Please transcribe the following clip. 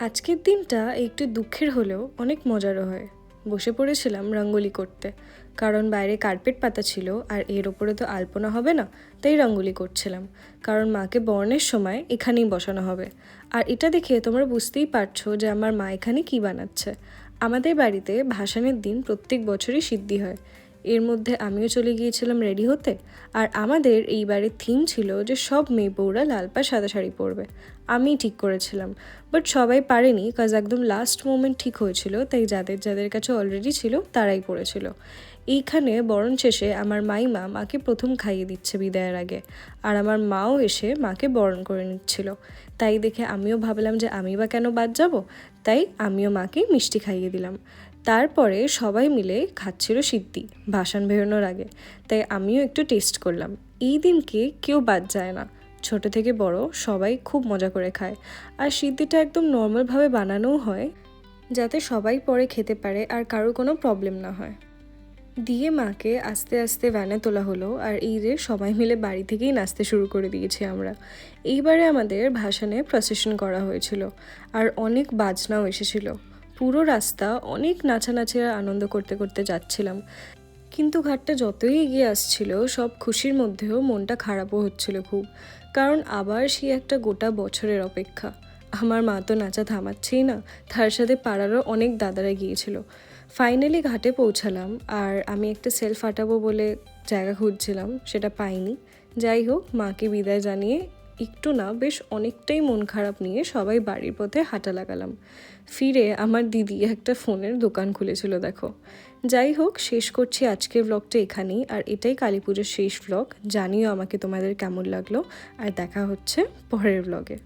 আজকের দিনটা একটু দুঃখের হলেও অনেক মজারও হয়। বসে পড়েছিলাম রঙ্গোলি করতে, কারণ বাইরে কার্পেট পাতা ছিল আর এর ওপরে তো আলপনা হবে না, তাই রঙ্গোলি করছিলাম। কারণ মাকে বরণের সময় এখানেই বসানো হবে। আর এটা দেখে তোমরা বুঝতেই পারছো যে আমার মা এখানে কী বানাচ্ছে। আমাদের বাড়িতে ভাসানের দিন প্রত্যেক বছরই সিদ্ধি হয়। এর মধ্যে আমিও চলে গিয়েছিলাম রেডি হতে। আর আমাদের এইবারের থিম ছিল যে সব মেয়ে বউরা লাল পাড় সাদা শাড়ি পরবে। আমিই ঠিক করেছিলাম, বাট সবাই পারেনি, কাজ একদম লাস্ট মোমেন্ট ঠিক হয়েছিল, তাই যাদের যাদের কাছে অলরেডি ছিল তারাই পড়েছিল। এইখানে বরণ শেষে আমার মাইমা মাকে প্রথম খাইয়ে দিচ্ছে বিদায়ের আগে, আর আমার মাও এসে মাকে বরণ করে নিচ্ছিল। তাই দেখে আমিও ভাবলাম যে আমি বা কেন বাদ যাব, তাই আমিও মাকে মিষ্টি খাইয়ে দিলাম। তারপরে সবাই মিলে খাচ্ছিল সিদ্ধি ভাসান বেরোনোর আগে, তাই আমিও একটু টেস্ট করলাম। এই দিনকে কেউ বাদ যায় না, ছোট থেকে বড় সবাই খুব মজা করে খায়। আর সিদ্ধিটা একদম নর্মালভাবে বানানোও হয়, যাতে সবাই পরে খেতে পারে আর কারোর কোনো প্রবলেম না হয়। দিয়ে মাকে আস্তে আস্তে ভ্যানে তোলা হলো, আর এই যে সবাই মিলে বাড়ি থেকেই নাচতে শুরু করে দিয়েছি আমরা। এইবারে আমাদের ভাসানে প্রসেশন করা হয়েছিল, আর অনেক বাজনাও এসেছিল। পুরো রাস্তা অনেক নাচানাচি আর আনন্দ করতে করতে যাচ্ছিলাম। কিন্তু ঘাটটা যতই এগিয়ে আসছিল, সব খুশির মধ্যেও মনটা খারাপও হচ্ছিল খুব, কারণ আবার সেই একটা গোটা বছরের অপেক্ষা। আমার মা তো নাচা থামাচ্ছেই না, তার সাথে পাড়ারও অনেক দাদারা গিয়েছিল। ফাইনালি ঘাটে পৌঁছালাম, আর আমি একটা সেলফ আঁটাবো বলে জায়গা খুঁজছিলাম, সেটা পাইনি। যাই হোক, মাকে বিদায় জানিয়ে একটু না বেশ অনেকটাই মন খারাপ নিয়ে সবাই বাড়ির পথে হাঁটা লাগালাম। ফিরে আমার দিদি একটা ফোনের দোকান খুলেছিল দেখো। যাই হোক, শেষ করছি আজকের ব্লগটা এখানেই, আর এটাই কালী পুজোর শেষ ব্লগ। জানিও আমাকে তোমাদের কেমন লাগলো, আর দেখা হচ্ছে পরের ব্লগে।